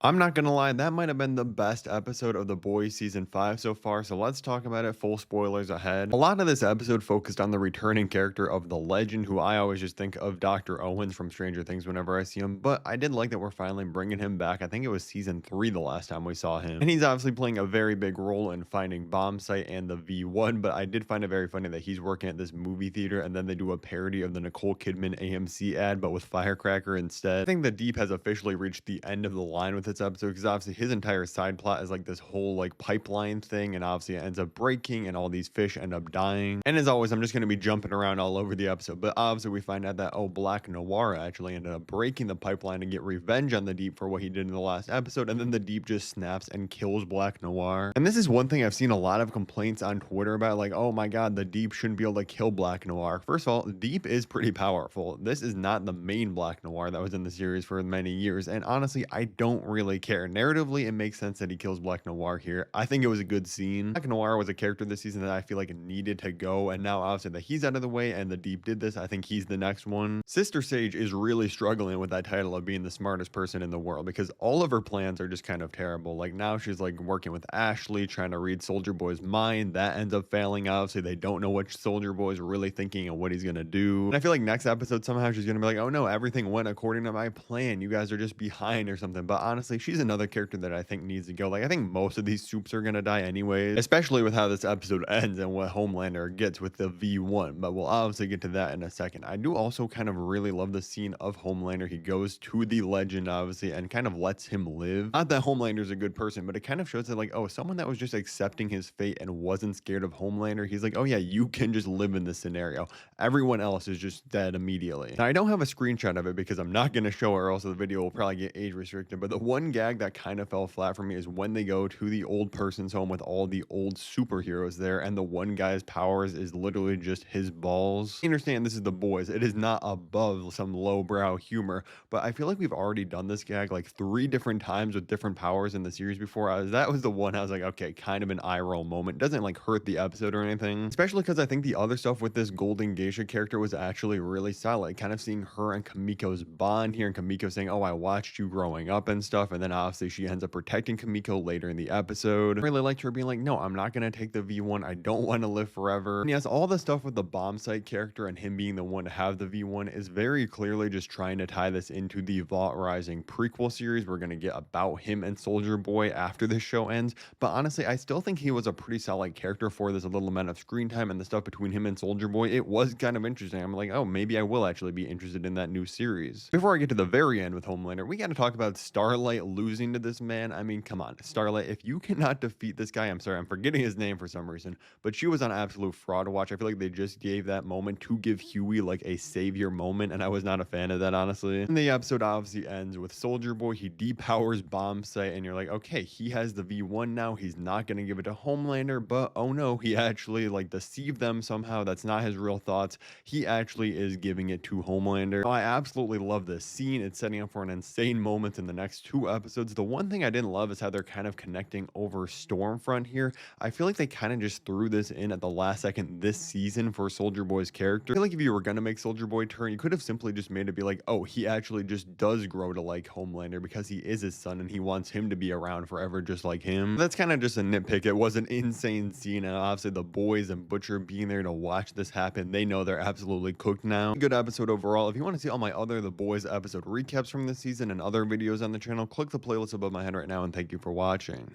I'm not gonna lie, that might have been the best episode of The Boys season 5 so far, so let's talk about it. Full spoilers ahead. A lot of this episode focused on the returning character of the legend, who I always just think of Dr. Owens from Stranger Things whenever I see him, but I did like that we're finally bringing him back. I think it was season 3 the last time we saw him, and he's obviously playing a very big role in finding Bombsight and the V1, but I did find it very funny that he's working at this movie theater, and then they do a parody of the Nicole Kidman AMC ad, but with Firecracker instead. I think the Deep has officially reached the end of the line with this episode, because obviously his entire side plot is like this whole like pipeline thing, and obviously it ends up breaking and all these fish end up dying. And as always, I'm just going to be jumping around all over the episode, but obviously we find out that, oh, Black Noir actually ended up breaking the pipeline to get revenge on the Deep for what he did in the last episode, and then the Deep just snaps and kills Black Noir. And this is one thing I've seen a lot of complaints on Twitter about, like, oh my god, the Deep shouldn't be able to kill Black Noir. First of all, the Deep is pretty powerful. This is not the main Black Noir that was in the series for many years, and honestly, I don't really care. Narratively, it makes sense that he kills Black Noir here. I think it was a good scene. Black Noir was a character this season that I feel like needed to go, and now obviously that he's out of the way and the Deep did this, I think he's the next one. Sister Sage is really struggling with that title of being the smartest person in the world, because all of her plans are just kind of terrible. Like, now she's like working with Ashley, trying to read Soldier Boy's mind. That ends up failing. Obviously, they don't know what Soldier Boy is really thinking and what he's gonna do. And I feel like next episode somehow she's gonna be like, oh no, everything went according to my plan. You guys are just behind or something. But honestly, she's another character that I think needs to go. Like, I think most of these soups are gonna die anyways, especially with how this episode ends and what Homelander gets with the V1. But we'll obviously get to that in a second. I do also kind of really love the scene of Homelander. He goes to the legend, obviously, and kind of lets him live. Not that Homelander's a good person, but it kind of shows that, like, oh, someone that was just accepting his fate and wasn't scared of Homelander. He's like, oh yeah, you can just live in this scenario. Everyone else is just dead immediately. Now, I don't have a screenshot of it because I'm not going to show it, or else the video will probably get age restricted. But the one gag that kind of fell flat for me is when they go to the old person's home with all the old superheroes there, and the one guy's powers is literally just his balls. I understand this is The Boys. It is not above some lowbrow humor, but I feel like we've already done this gag like 3 different times with different powers in the series before. That was the one I was like, okay, kind of an eye roll moment. It doesn't like hurt the episode or anything, especially because I think the other stuff with this Golden Geisha character was actually really solid. Kind of seeing her and Kamiko's bond here, and Kamiko saying, oh, I watched you growing up and stuff, and then obviously she ends up protecting Kamiko later in the episode. I really liked her being like, no, I'm not going to take the V1. I don't want to live forever. And yes, all the stuff with the Bombsight character and him being the one to have the V1 is very clearly just trying to tie this into the Vault Rising prequel series we're going to get about him and Soldier Boy after this show ends. But honestly, I still think he was a pretty solid character for this little amount of screen time, and the stuff between him and Soldier Boy, it was kind of interesting. I'm like, oh, maybe I will actually be interested in that new series. Before I get to the very end with Homelander, we got to talk about Starlight losing to this man. I mean, come on, Starlight, if you cannot defeat this guy, I'm sorry, I'm forgetting his name for some reason, but she was on absolute fraud watch. I feel like they just gave that moment to give Huey like a savior moment, and I was not a fan of that, honestly. And the episode obviously ends with Soldier Boy. He depowers Bombsight, and you're like, okay, he has the V1 now. He's not going to give it to Homelander, but oh no, he actually like deceived them somehow. That's not his real thoughts. He actually is giving it to Homelander. I absolutely love this scene. It's setting up for an insane moment in the next 2 episodes. The one thing I didn't love is how they're kind of connecting over Stormfront here. I feel like they kind of just threw this in at the last second this season for Soldier Boy's character. I feel like if you were going to make Soldier Boy turn, you could have simply just made it be like, oh, he actually just does grow to like Homelander because he is his son and he wants him to be around forever just like him. That's kind of just a nitpick. It was an insane scene, and obviously the boys and Butcher being there to watch this happen, they know they're absolutely cooked now. Good episode overall. If you want to see all my other The Boys episode recaps from this season and other videos on the channel, click the playlist above my head right now, and thank you for watching.